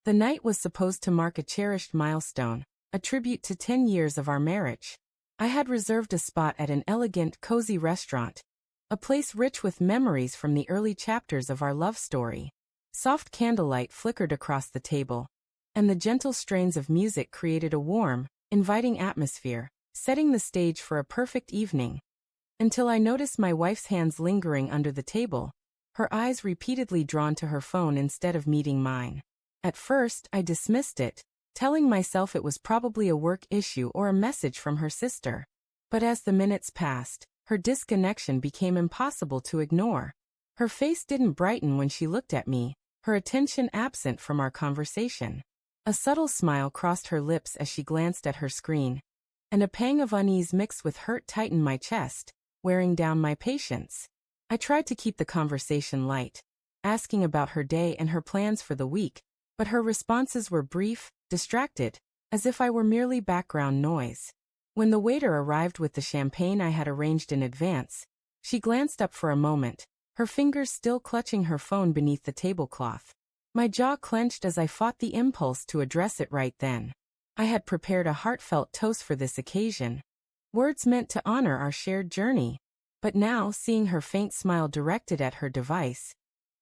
The night was supposed to mark a cherished milestone, a tribute to 10 years of our marriage. I had reserved a spot at an elegant, cozy restaurant, a place rich with memories from the early chapters of our love story. Soft candlelight flickered across the table, and the gentle strains of music created a warm, inviting atmosphere, setting the stage for a perfect evening. Until I noticed my wife's hands lingering under the table, her eyes repeatedly drawn to her phone instead of meeting mine. At first, I dismissed it, telling myself it was probably a work issue or a message from her sister. But as the minutes passed, her disconnection became impossible to ignore. Her face didn't brighten when she looked at me, her attention absent from our conversation. A subtle smile crossed her lips as she glanced at her screen, and a pang of unease mixed with hurt tightened my chest, wearing down my patience. I tried to keep the conversation light, asking about her day and her plans for the week, but her responses were brief, distracted, as if I were merely background noise. When the waiter arrived with the champagne I had arranged in advance, she glanced up for a moment, her fingers still clutching her phone beneath the tablecloth. My jaw clenched as I fought the impulse to address it right then. I had prepared a heartfelt toast for this occasion, words meant to honor our shared journey. But now, seeing her faint smile directed at her device,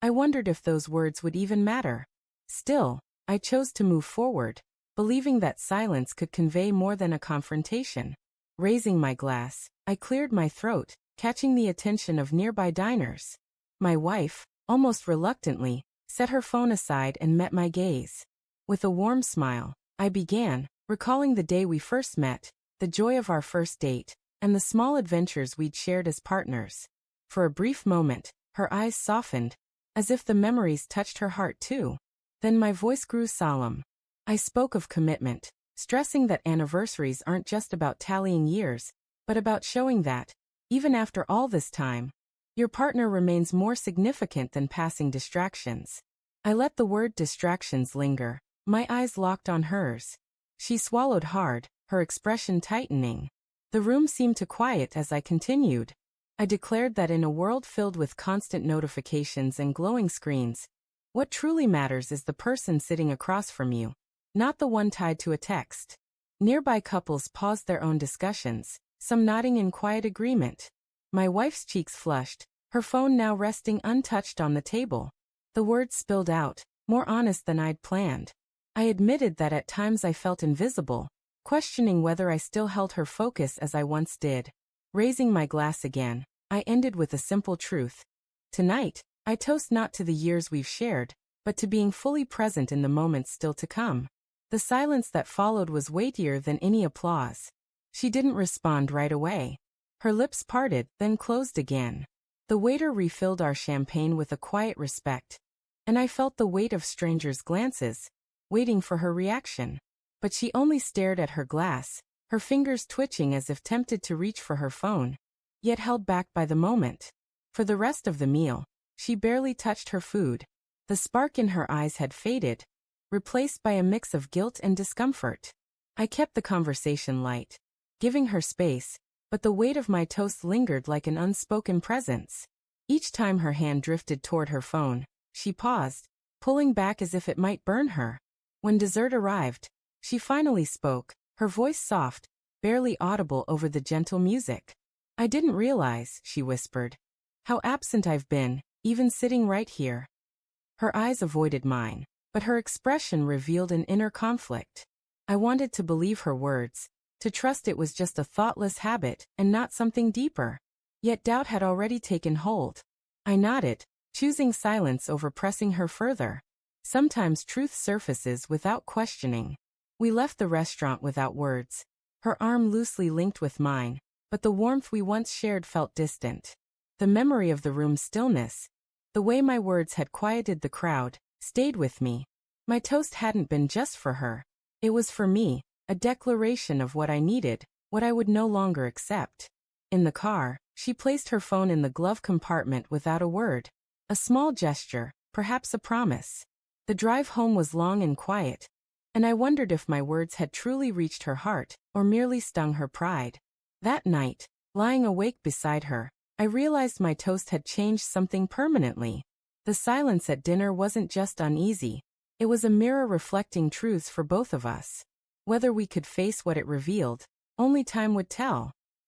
I wondered if those words would even matter. Still, I chose to move forward, believing that silence could convey more than a confrontation. Raising my glass, I cleared my throat, catching the attention of nearby diners. My wife, almost reluctantly, set her phone aside and met my gaze. With a warm smile, I began, recalling the day we first met, the joy of our first date, and the small adventures we'd shared as partners. For a brief moment, her eyes softened, as if the memories touched her heart too. Then my voice grew solemn. I spoke of commitment, stressing that anniversaries aren't just about tallying years, but about showing that, even after all this time, your partner remains more significant than passing distractions. I let the word distractions linger, my eyes locked on hers. She swallowed hard, her expression tightening. The room seemed to quiet as I continued. I declared that in a world filled with constant notifications and glowing screens, what truly matters is the person sitting across from you, not the one tied to a text. Nearby couples paused their own discussions, some nodding in quiet agreement. My wife's cheeks flushed, her phone now resting untouched on the table. The words spilled out, more honest than I'd planned. I admitted that at times I felt invisible, questioning whether I still held her focus as I once did. Raising my glass again, I ended with a simple truth. Tonight, I toast not to the years we've shared, but to being fully present in the moments still to come. The silence that followed was weightier than any applause. She didn't respond right away. Her lips parted, then closed again. The waiter refilled our champagne with a quiet respect, and I felt the weight of strangers' glances, waiting for her reaction. But she only stared at her glass, her fingers twitching as if tempted to reach for her phone, yet held back by the moment. For the rest of the meal, she barely touched her food. The spark in her eyes had faded, replaced by a mix of guilt and discomfort. I kept the conversation light, giving her space, but the weight of my toast lingered like an unspoken presence. Each time her hand drifted toward her phone, she paused, pulling back as if it might burn her. When dessert arrived, she finally spoke, her voice soft, barely audible over the gentle music. "I didn't realize," she whispered, "how absent I've been, even sitting right here." Her eyes avoided mine, but her expression revealed an inner conflict. I wanted to believe her words, to trust it was just a thoughtless habit and not something deeper. Yet doubt had already taken hold. I nodded, choosing silence over pressing her further. Sometimes truth surfaces without questioning. We left the restaurant without words, her arm loosely linked with mine, but the warmth we once shared felt distant. The memory of the room's stillness, the way my words had quieted the crowd, stayed with me. My toast hadn't been just for her. It was for me, a declaration of what I needed, what I would no longer accept. In the car, she placed her phone in the glove compartment without a word. A small gesture, perhaps a promise. The drive home was long and quiet, and I wondered if my words had truly reached her heart, or merely stung her pride. That night, lying awake beside her, I realized my toast had changed something permanently. The silence at dinner wasn't just uneasy, It was a mirror reflecting truths for both of us. Whether we could face what it revealed, only time would tell.